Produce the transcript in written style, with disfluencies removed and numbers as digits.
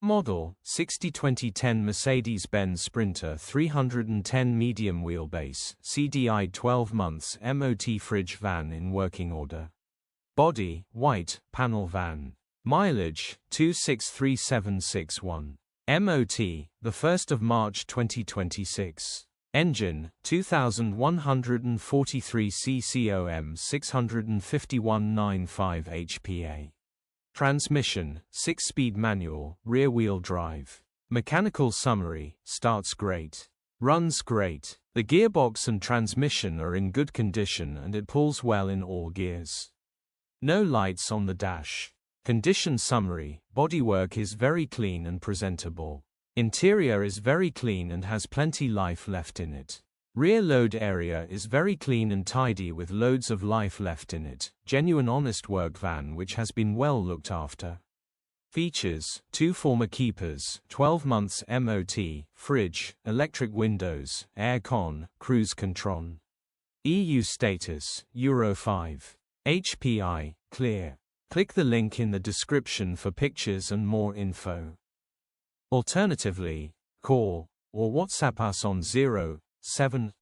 Model, 60-2010 Mercedes-Benz Sprinter 310 medium wheelbase, CDI 12 months MOT fridge van in working order. Body, white, panel van. Mileage, 263761. MOT, the 1st of March 2026. Engine, 2143 CCOM 651.95 HP. Transmission, 6-speed manual, rear-wheel drive. Mechanical summary, starts great. Runs great. The gearbox and transmission are in good condition and it pulls well in all gears. No lights on the dash. Condition summary, bodywork is very clean and presentable. Interior is very clean and has plenty life left in it. Rear load area is very clean and tidy with loads of life left in it. Genuine honest work van which has been well looked after. Features, 2 former keepers, 12 months MOT, fridge, electric windows, aircon, cruise control. EU status, Euro 5. HPI, clear. Click the link in the description for pictures and more info. Alternatively, call or WhatsApp us on 07